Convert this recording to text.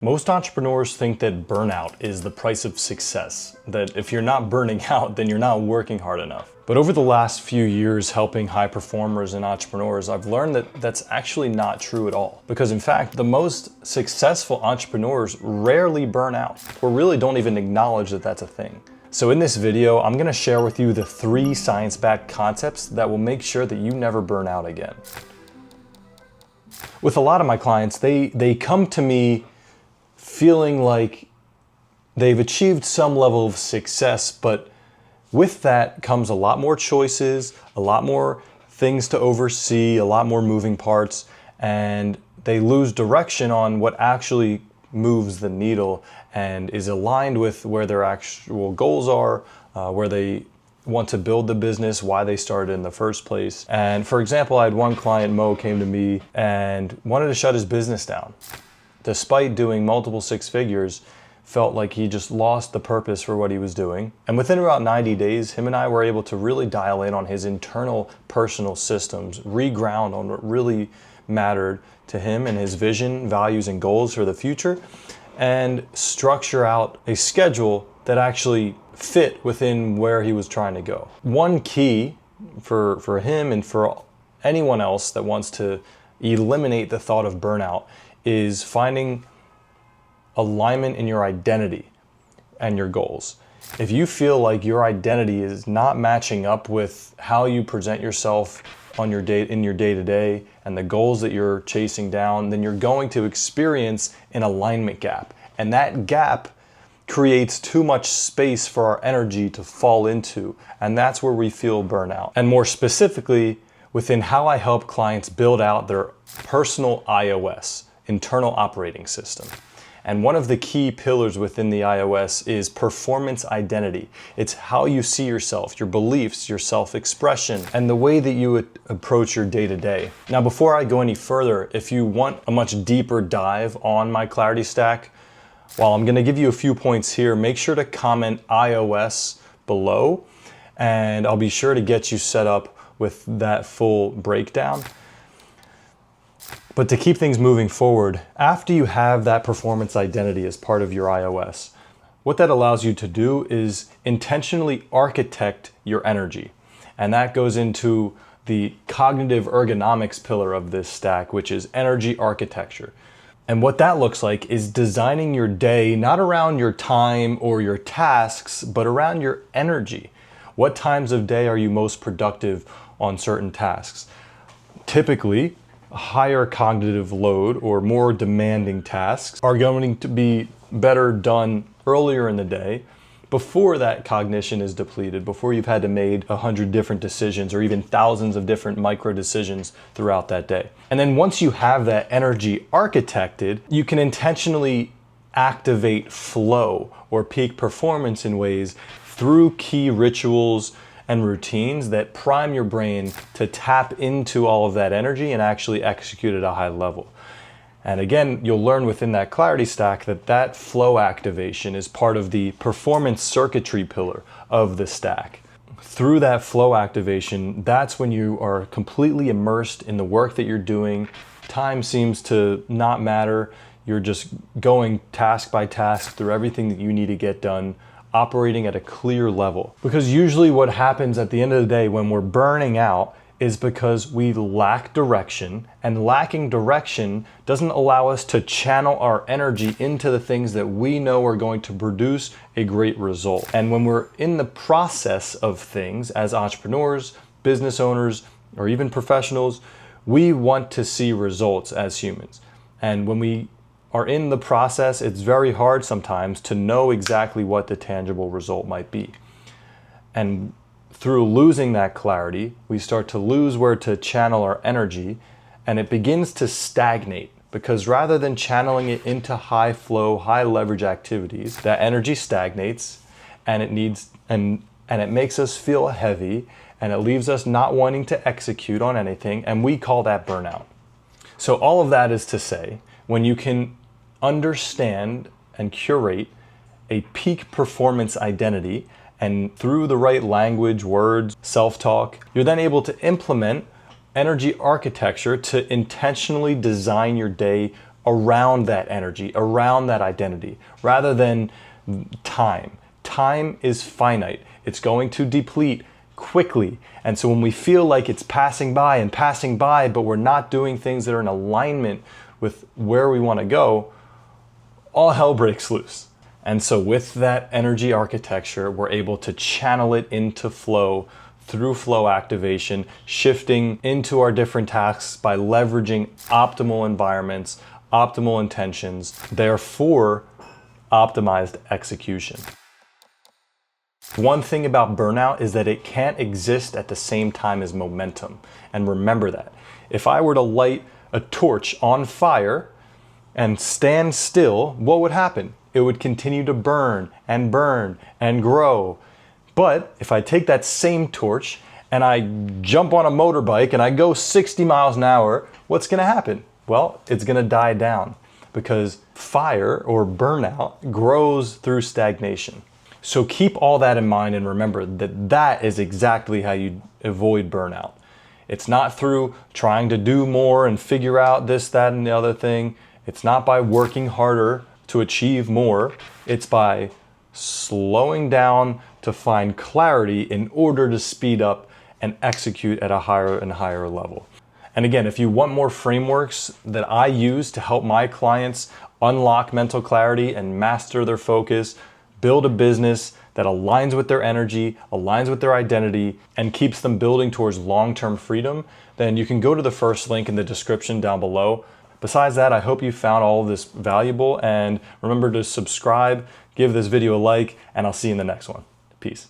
Most entrepreneurs think that burnout is the price of success, that if you're not burning out, then you're not working hard enough. But over the last few years helping high performers and entrepreneurs, I've learned that that's actually not true at all. Because in fact, the most successful entrepreneurs rarely burn out, or really don't even acknowledge that that's a thing. So in this video, I'm gonna share with you the 3 science-backed concepts that will make sure that you never burn out again. With a lot of my clients, they come to me feeling like they've achieved some level of success, but with that comes a lot more choices, a lot more things to oversee, a lot more moving parts, and they lose direction on what actually moves the needle and is aligned with where their actual goals are, where they want to build the business, why they started in the first place. And for example, I had one client, Mo, came to me and wanted to shut his business down. Despite doing multiple 6 figures, felt like he just lost the purpose for what he was doing. And within about 90 days, him and I were able to really dial in on his internal personal systems, reground on what really mattered to him and his vision, values, and goals for the future, and structure out a schedule that actually fit within where he was trying to go. One key for him and for anyone else that wants to eliminate the thought of burnout is finding alignment in your identity and your goals. If you feel like your identity is not matching up with how you present yourself on your in your day-to-day and the goals that you're chasing down, then you're going to experience an alignment gap. And that gap creates too much space for our energy to fall into. And that's where we feel burnout. And more specifically, within how I help clients build out their personal iOS, internal operating system. And one of the key pillars within the iOS is performance identity. It's how you see yourself, your beliefs, your self-expression, and the way that you approach your day-to-day. Now, before I go any further, if you want a much deeper dive on my clarity stack, while I'm gonna give you a few points here, make sure to comment iOS below, and I'll be sure to get you set up with that full breakdown. But to keep things moving forward, after you have that performance identity as part of your iOS, what that allows you to do is intentionally architect your energy. And that goes into the cognitive ergonomics pillar of this stack, which is energy architecture. And what that looks like is designing your day not around your time or your tasks, but around your energy. What times of day are you most productive on certain tasks? Typically, a higher cognitive load or more demanding tasks are going to be better done earlier in the day, before that cognition is depleted, before you've had to make 100 different decisions or even thousands of different micro decisions throughout that day. And then once you have that energy architected, you can intentionally activate flow or peak performance in ways through key rituals and routines that prime your brain to tap into all of that energy and actually execute at a high level. And again, you'll learn within that clarity stack that that flow activation is part of the performance circuitry pillar of the stack. Through that flow activation, that's when you are completely immersed in the work that you're doing. Time seems to not matter. You're just going task by task through everything that you need to get done, operating at a clear level. Because usually what happens at the end of the day when we're burning out is because we lack direction, and lacking direction doesn't allow us to channel our energy into the things that we know are going to produce a great result. And when we're in the process of things as entrepreneurs, business owners, or even professionals, we want to see results as humans. And when we are in the process, it's very hard sometimes to know exactly what the tangible result might be. And through losing that clarity, we start to lose where to channel our energy, and it begins to stagnate, because rather than channeling it into high flow, high leverage activities, that energy stagnates, and it makes us feel heavy, and it leaves us not wanting to execute on anything, and we call that burnout. So all of that is to say, when you can understand and curate a peak performance identity, and through the right language, words, self-talk, you're then able to implement energy architecture to intentionally design your day around that energy, around that identity, rather than time. Time is finite. It's going to deplete quickly. And so when we feel like it's passing by and passing by, but we're not doing things that are in alignment with where we want to go, all hell breaks loose. And so with that energy architecture, we're able to channel it into flow through flow activation, shifting into our different tasks by leveraging optimal environments, optimal intentions, therefore optimized execution. One thing about burnout is that it can't exist at the same time as momentum. And remember that. If I were to light a torch on fire and stand still, what would happen? It would continue to burn and grow. But if I take that same torch and I jump on a motorbike and I go 60 miles an hour, what's going to happen? Well, it's going to die down because fire or burnout grows through stagnation. So keep all that in mind and remember that that is exactly how you avoid burnout. It's not through trying to do more and figure out this, that, and the other thing. It's not by working harder to achieve more. It's by slowing down to find clarity in order to speed up and execute at a higher and higher level. And again, if you want more frameworks that I use to help my clients unlock mental clarity and master their focus, build a business that aligns with their energy, aligns with their identity, and keeps them building towards long-term freedom, then you can go to the first link in the description down below. Besides that, I hope you found all of this valuable, and remember to subscribe, give this video a like, and I'll see you in the next one. Peace.